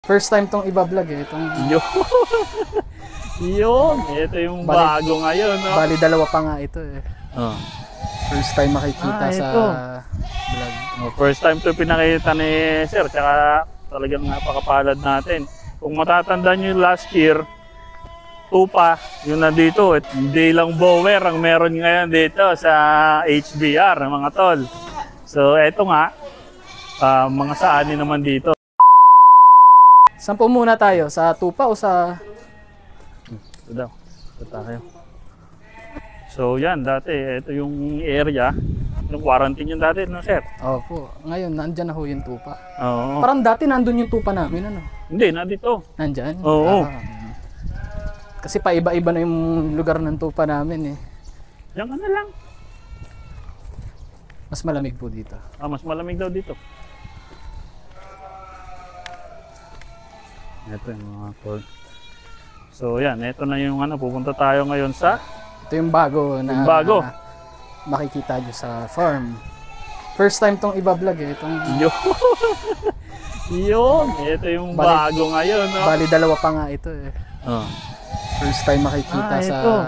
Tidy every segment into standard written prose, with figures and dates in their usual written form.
First time tong iba-vlog eh. Yun. Yun. Ito yung bago ngayon. No? Bali dalawa pa nga ito eh. Oh. First time makikita sa vlog. Oh, first time to pinakita ni Sir. Tsaka talagang napakapalad natin. Kung matatandaan nyo last year, tupa, yung nandito. Hindi lang bower ang meron ngayon dito sa HBR, mga tol. So, eto nga, mga saani naman dito. Saan po muna tayo? Sa tupa o sa... Ito daw. Ito tayo. So, yan. Dati, ito yung area. Yung quarantine yung dati, no, Sir? Opo. Ngayon, nandyan na ho yung tupa. Oo. Parang dati nandun yung tupa namin, ano? Hindi, nandito. Nandyan? Oo. Kasi paiba-iba na yung lugar ng tupa namin eh. Yan ka na lang. Mas malamig po dito. Mas malamig daw dito. Ito yung mga tol. So yan, ito na yung pupunta tayo ngayon sa... Ito yung bago na... Yung bago. Makikita nyo sa farm. First time tong iba-vlog eh. Yun. Yun. Ito yung bago ngayon. No? Bali dalawa pa nga ito eh. Oh. First time makikita sa vlog.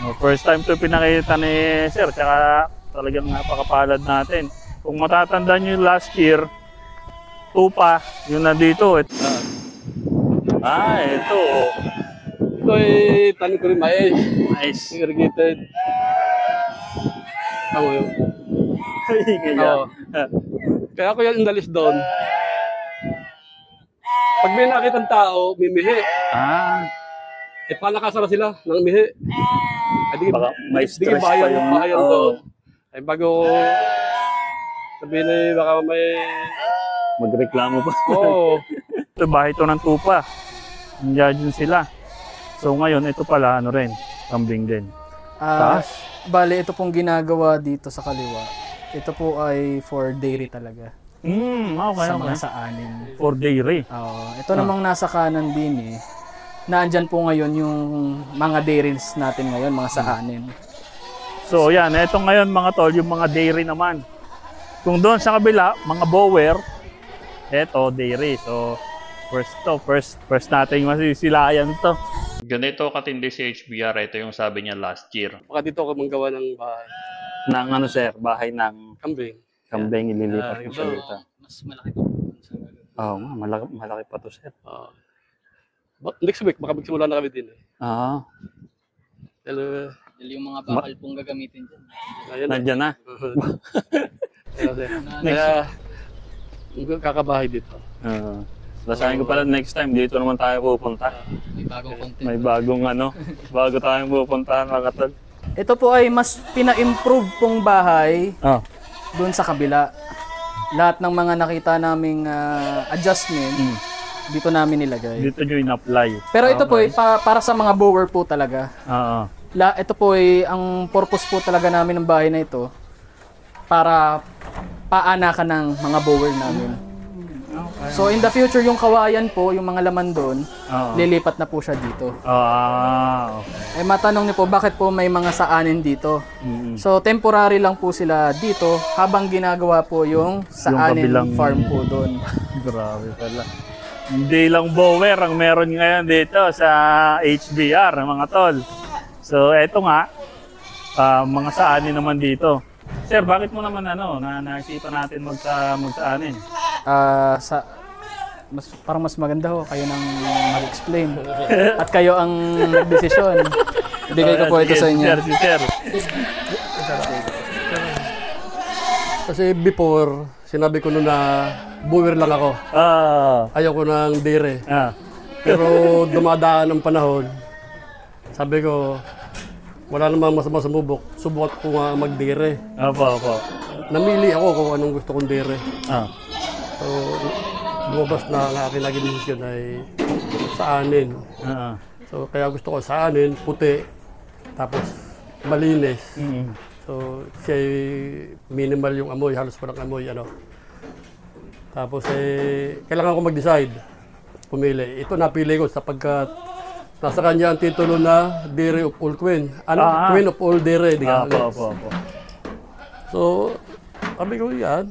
Oh, first time to pinakita ni Sir. Tsaka talagang napakapalad natin. Kung matatandaan nyo last year, tupa, yung nandito. Ito. Ito. Ito ay tanim ko rin mais. Nice. Irrigated. Ako yun. Ganyan. Kaya ako yan inalis doon. Pag may nakita ng tao, mimihi. Palakasara sila ng mihi. Baka may stress pa yung... Bayan doon. Ay bago sabihin na baka may... Magreklamo pa. Oo. Ito, bahay ito ng tupa. Nandiyan sila. So ngayon, ito pala, rin, kambing din. Taas. Bale, ito pong ginagawa dito sa kaliwa. Ito po ay for dairy talaga. Okay, sa mga saanin. For dairy. Ito namang nasa kanan din eh. Naandyan po ngayon yung mga dairies natin ngayon, mga saanin. So yan, ito ngayon mga tol, yung mga dairy naman. Kung doon sa kabila, mga bower, ito dairy. So first natin masisilayan to. Ganito katindi si HBR, ito yung sabi niya last year. Baka dito ako manggawa ng bahay. Ng Sir, bahay ng Kambing. Kambing ililipat mo siya dito. Mas malaki po. Oo nga, malaki pa to, Sir. Next week, baka magsimula na kami din eh. Dahil yung mga bakal pong gagamitin dyan. Nandiyan na. Kaya, kakabahay dito. Basahin ko pala next time, dito naman tayo pupunta. May bagong content. May bagong bago tayong pupuntahan mga tol. Ito po ay mas pina-improve pong bahay doon sa kabila. Lahat ng mga nakita naming adjustment, dito namin nilagay. Dito nyo in-apply. Pero ito po ay para sa mga bower po talaga. Ito po ay ang purpose po talaga namin ng bahay na ito para paanakan ng mga bower namin. So in the future yung kawayan po, yung mga laman doon, lilipat na po siya dito. Okay. Matanong niyo po bakit po may mga saanin dito. So temporary lang po sila dito habang ginagawa po yung saanin farm po doon. Grabe pala. Hindi lang bower ang meron ngayon dito sa HBR, mga tol. So eto nga, mga saanin naman dito. Sir, bakit mo naman naisipan natin magsaanin? Parang mas maganda ho kayo nang mag-explain. At kayo ang nagdesisyon. Bigay ko po ito sa inyo. Sir. Kasi before, sinabi ko na bower lang ako. Ayaw ko ng dairy. Pero dumadaan ang panahon, sabi ko, wala namang masama sumubok. Subukan ko nga mag-dairy. Opo. Namili ako kung anong gusto kong dairy. So, lumabas na ang aking naging desisyon ay saanin. So, kaya gusto ko saanin, puti, tapos malinis. So, siya minimal yung amoy, halos walang amoy. Tapos, kailangan ko mag-decide. Pumili. Ito napili ko sapagkat nasa kanya ang titulo na Dairy of All Queen. Queen of All Dairy. Opo. So, sabi ko yan.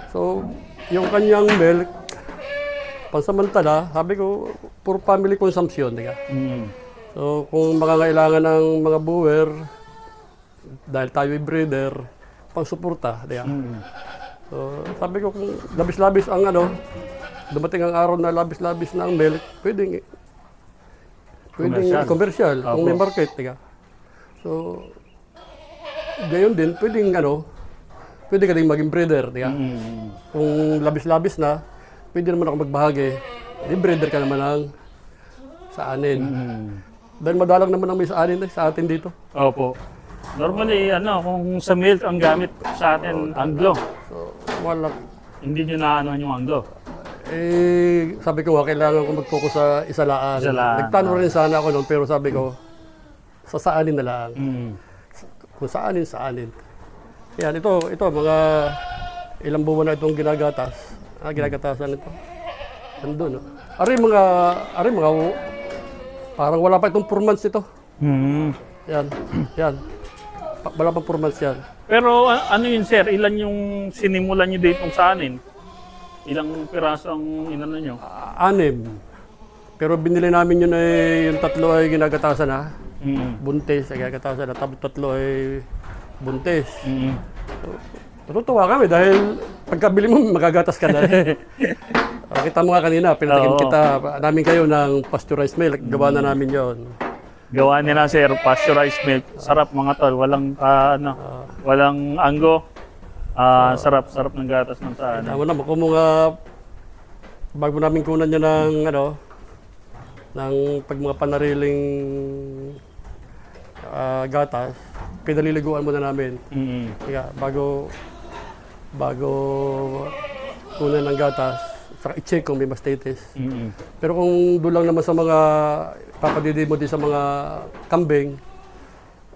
So, yung kanyang milk, pansamantala, sabi ko, for family consumption, di ka? Mm. So, kung makangailangan ng mga brewer, dahil tayo ay breeder, pang-suporta, di ka? Mm. So, sabi ko, kung labis-labis ang dumating ang araw na labis-labis na ang milk, pwedeng commercial, kung may market, di ka? So, gayon din, pwede ka din maging breeder, di ka? Mm. Kung labis-labis na, pwede naman ako magbahagi. Di breeder ka naman ng sa anin. Mm. Dahil madalang naman ang may sa anin sa atin dito. Opo. Normally, kung sa milk ang gamit sa atin, Anglo. So, wala. Hindi nyo na yung Anglo. Sabi ko nga, kailangan ko mag-focus sa isalaan. Nagtanong rin sana ako noon, pero sabi ko, sa anin na lang. Mm. Kung sa anin. Yan, ito, mga ilang buwan na itong ginagatas. Ginagatasan ito. Nandun, no? Ari mga, parang wala pa itong 4 months ito. Mm. Yan. Wala pa 4 months yan. Pero ano yun, sir? Ilan yung sinimulan nyo dito sa anin? Ilang piraso ang inano nyo? 6. Pero binili namin yun yung 3 ay ginagatasan na. Mm. Buntis ay ginagatasan na. Tapos 3 ay buntis. Mm. Natutuwa kami dahil pagkabili mo, magagatas ka na. Kita mo nga kanina, pinatikim kita namin kayo ng pasteurized milk. Gawa na namin yon. Gawa nila, sir, pasteurized milk. Sarap mga tol. Walang, walang anggo. Sarap ng gatas ng saan. Tama na, kung mga bago namin kunan niya ng pag mga panariling gatas, pinaliliguan muna namin. Mm-hmm. Kaya bago kunan ng gatas, saka i-check kung may mastitis. Mm-hmm. Pero kung doon lang naman sa mga papadidi mo din sa mga kambing,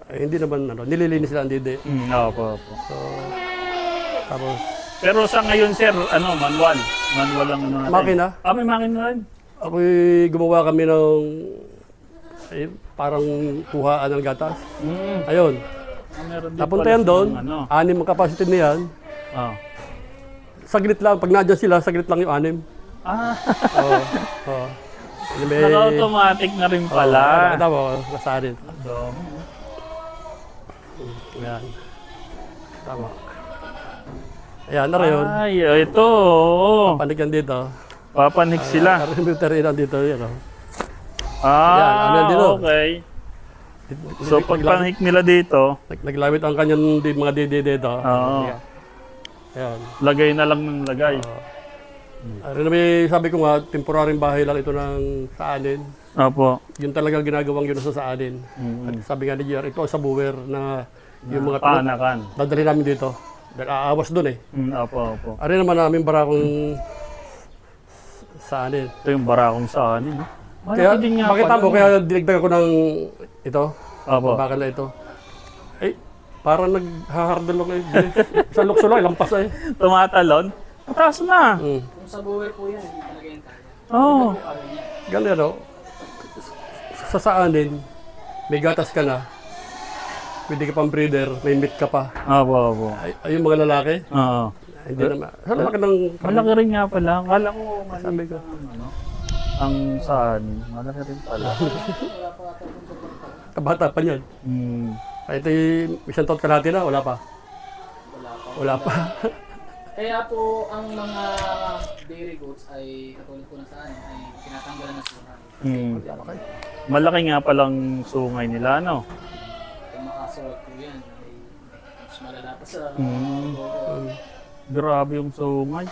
hindi naman nililinis sila ang didi. Opo. So, tapos pero sa ngayon, sir, manual lang natin. Makina? May makina rin. Ako'y gumawa kami ng parang kuhaan ng gatas. Ayun. Napunta yan doon. 6 ang capacity niyan. Saglit lang. Pag nandiyan sila, saglit lang yung 6. Oo. Naka-automatic na rin pala. Nakita mo, nasarin. Ayan. Tama. Ayan, na rin yun. Ay, ito. Panik yan dito. Papanik sila. Carburetor yan dito. Yan, dito? Okay. So, pagpanik nila dito, naglawit ang kanyang mga dede dito. Ayan. Lagay na lang ng lagay. Sabi ko nga, temporaryong bahay lang ito ng saanin. Opo. Yun talagang ginagawang yun sa saanin. At sabi nga ni JR, ito sa buwer na yung mga paanakan. Dadali namin dito. Dahil aawas doon eh. Opo. Ari naman namin barakong saanin. Ito yung barakong saanin. Kaya, makita mo, kaya dinagdagan ko ng ito. Opo. Bakal na ito. Parang naghahardal lang eh. Sa lukso lang, lampas eh. Tumatalon? Mataas na. Kung sa buwer po yan, hindi talaga yan kaya. Oo. Ganun sa saanin, may gatas ka na. Pwede ka pang breeder, may meat ka pa. Opo. Ay, yung mga lalaki, Oo. hindi naman. Malaki ng... Malaki rin nga pala. Kala ko Sabi ko. ang saan. Malaki rin pala. Kabata pa niyan. Ito yung isang taon kalahati na, wala pa. Wala pa. Kaya po ang mga dairy goats ay katulad po na saan ay tinatanggalan ng sungay. Malaki nga palang sungay nila, no? Kung makasuot po yan ay mas malala pa sa Grabe yung sungay.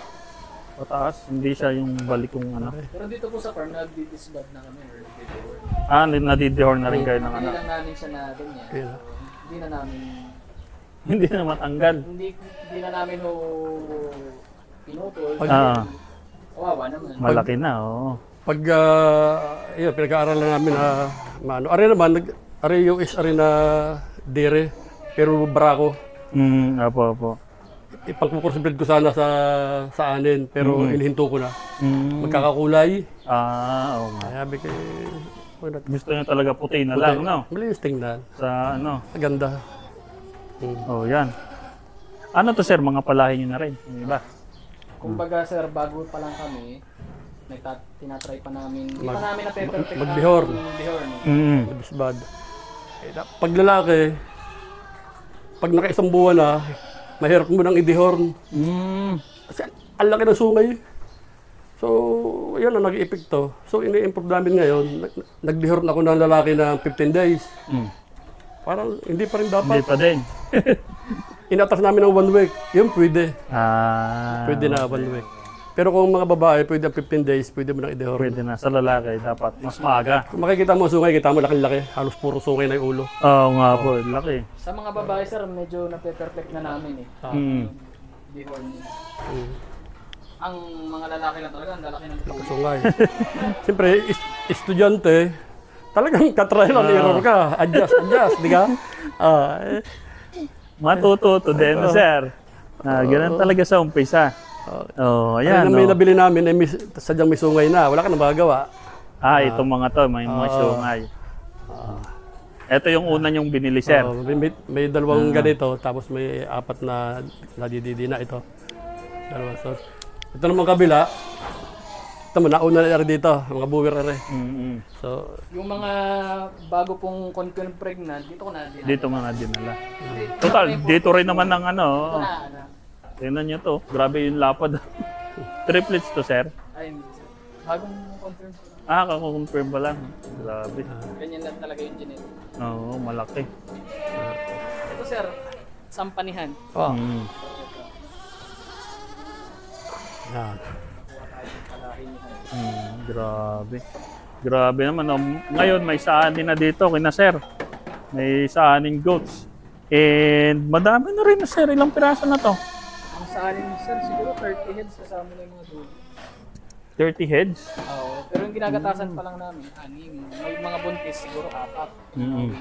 Pataas, hindi siya yung balikong Pero dito po sa farm, nag-disbad na kami or nag-dehorn. Nadidehorn na rin kayo ng Hindi lang namin siya na ganyan. Hindi na namin... Hindi na matanggal. Hindi na namin pinutol. Kawawa naman. Malaki na, oo. Pag pinag-aaralan namin na ari naman, ari yung na dere, pero barako. Opo. Ipagpupursibid ko sana sa anin, pero inihinto ko na. Magkakakulay. Okay. Sabi ko, gusto niya talaga puti na lang, no? Malinis tingnan. Sa Maganda. Yan. Ano to, sir? Mga palahin nyo na rin? Yung iba? Kumbaga sir, bago pa lang kami, tinatry pa namin. Hindi pa namin na-perfect Mag-dehorn. Dehorn. Bisbad. Pag lalaki, pag naka-isang buwan na, mahirap mo nang i-dehorn. Kasi ang laki ng sungay. So, yun ang nag-epekto. So, ini-improve namin ngayon. Nag-dehorn ako ng lalaki ng 15 days. Parang hindi pa rin dapat. Hindi pa din. Inatas namin ng 1 week. Yun pwede. Ah, Pwede na 1 week. Pero kung mga babae, pwede 15 days, pwede mo nang i-dehorn. pwede na. Sa lalaki, dapat mas maaga. Kung makikita mo sungay, kita mo laki-laki. Halos puro sungay na yung ulo. Oo nga po, laki. Sa mga babae, sir, medyo na-perfect na namin eh. Dehorn. Ang mga lalaki lang talaga, ang lalaki ng ulo. Sungay. Siyempre, estudyante, talagang katrial and error ka. Adjust, di ka? Matututo din, sir. Ganun talaga sa umpisa. Ayan. May nabili namin, sadyang may sungay na. Wala ka na magagawa. Itong mga to, may mga sungay. Ito yung una yung binili, sir. May dalawang ganito, tapos may 4 na nadididi na ito. Dalawa. So, ito naman kabila. Ito mo, nauna na dito, mga buwer ere. So, Yung mga bago pong confirm pregnant, dito ko na din. Dito mga dinala. Total, dito rin naman ng ano. Tingnan nyo to. Grabe yung lapad. Triplets to, sir. Ay, hindi sir. Bagong confirm ko lang. Kakukonfirm pa lang. Grabe. Ganyan lang talaga yung genetic. Oo, malaki. Ito sir, sampanihan. yan. Grabe. Grabe naman. Ngayon, may saanin na dito, kina sir. May saaning goats. And madami na rin na, sir. Ilang piraso na to? Ang saanin sir, siguro 30 heads kasama na yung mga dulo. 30 heads? Oo, pero yung ginagatasan pa lang namin, 6. May mga buntis, siguro 4. Okay.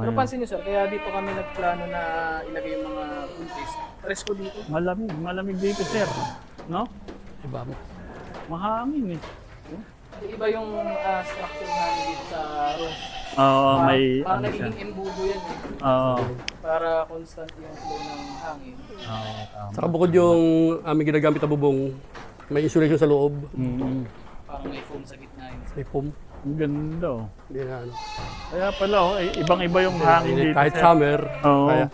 Pero pansin nyo sir, kaya dito kami nagplano na ilagay yung mga buntis. Presko dito. Malamig dito, sir. No? Iba mo. Mahangin eh. Iba yung structure namin dito sa room. Oo, may Parang ano siya. nagiging embudo yan eh. Oo. Para constant yung flow ng hangin. Tama. Saka bukod yung aming ginagamit na bubong, may insulation sa loob. Parang may foam sa gitna yun. May foam. Ang ganda oh. Hindi na ano. Kaya pala ibang-iba yung hangin dito. Kahit sir. summer. Oo. Kaya.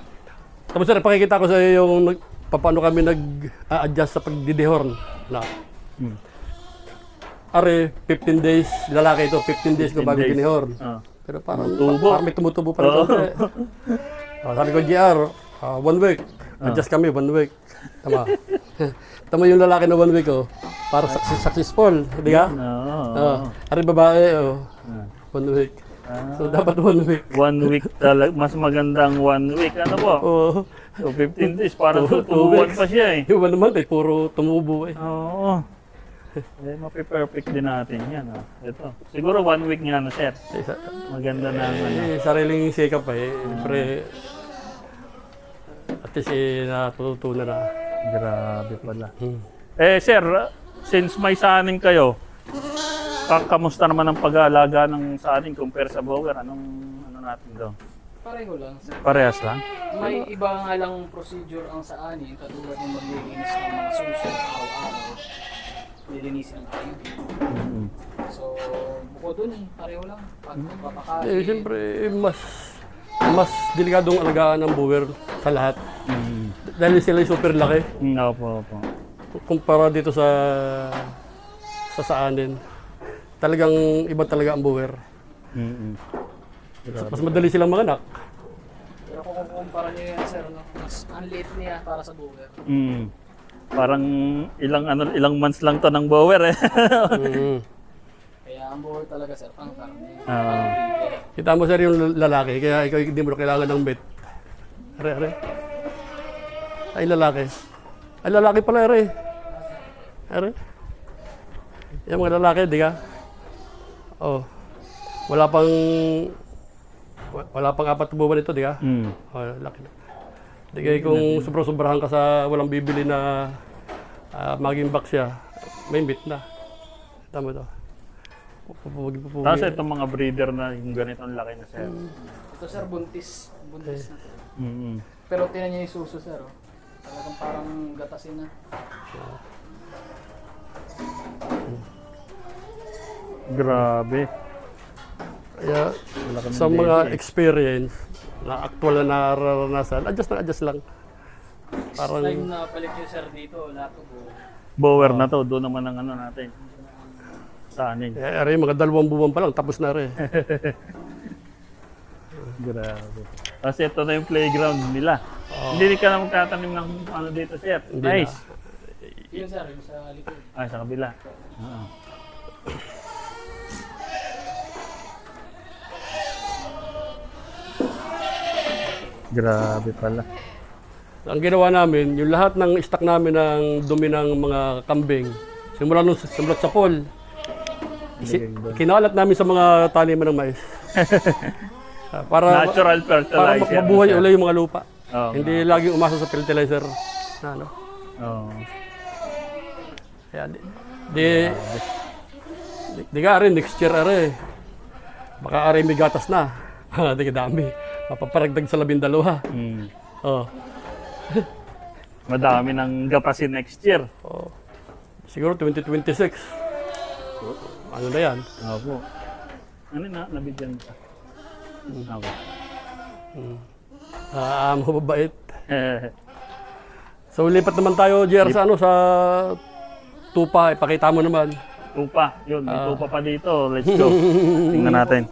Tapos sir, pakikita ko sa iyo yung paano kami nag-adjust sa pagdidehorn. Na. Are, 15 days, lalaki ito, 15 days ko 15 bago days. ginehorn. Pero Parang may tumutubo pa rin. Sabi ko, GR, 1 week. Adjust kami, 1 week. Tama. Tama yung lalaki na 1 week, para successful, di ka? Are babae, 1 week. So dapat 1 week. 1 week talaga, mas magandang 1 week. Ano po? So 15 days, para tutubuan pa siya eh. Yung iba naman, puro tumubo eh. Oo. Mapi-perfect din natin yan. Ito. Siguro 1 week nga na, sir. Maganda na ano. Sariling sikap Siyempre, at least natutunan na. Grabe pala. Sir, since may saning kayo, kamusta naman ang pag-aalaga ng saning compare sa bower? Anong natin doon? Pareho lang sir. Parehas lang? May iba nga lang procedure ang saanin, katulad ng maglilinis ng mga suso araw-araw. Nilinisin tayo. So, bukod dun, pareho lang. Pag magpapakain. Siyempre, mas delikadong alagaan ng bower sa lahat. Dahil sila yung super laki. Opo. Kumpara dito sa saanin. Talagang iba talaga ang bower. Mas madali silang manganak. Pero kung kukumpara nyo yan sir, mas ang liit niya para sa bower. Parang ilang months lang to ng bower eh. Kaya ang bower talaga sir, pang karne. Kita mo sir yung lalaki, kaya ikaw hindi mo na kailangan ng bet. Are. Ay lalaki. Ay lalaki pala are. Yung mga lalaki, di ka? Wala pang 4 buwan ito, di ka? Laki na. Di kaya kung sobrang-sobrahan ka sa walang bibili na maging box siya, may meat na. Tama to. Tapos itong mga breeder na yung ganitong laki na sir. Ito sir, buntis na to. Pero tinan niyo yung suso sir. Talagang parang gatasin na. Grabe. Kaya sa mga experience na actual na nararanasan, adjust lang. Parang Time na balik yung sir dito, lahat po. Bower na to, doon naman ang ano natin. Saanin. mga 2 buwan pa lang, tapos na rin. Grabe. Kasi ito na yung playground nila. Hindi ka na magtatanim ng ano dito, sir. Hindi Nice. Yun sir, yung sa likod. Sa kabila. Grabe pala. Ang ginawa namin, yung lahat ng stock namin ng dumi ng mga kambing, simula sa pool, kinalat namin sa mga taniman ng mais. para Natural para fertilizer. mabuhay ulit yung mga lupa. Oo, Hindi laging umasa sa fertilizer. Ano? Oo. Kaya di ka rin, next year are. Baka are may gatas na. Di ka dami. Mapaparagdag sa 12. Hmm. Oh. Madami ng gapasin next year. Oh. Siguro 2026. Ano na yan? Opo. Ano na? Nabigyan ka? Okay. Mababait. So lipat naman tayo, JR, sa sa tupa. Ipakita mo naman. Tupa. Yun, may tupa pa dito. Let's go. Tingnan natin.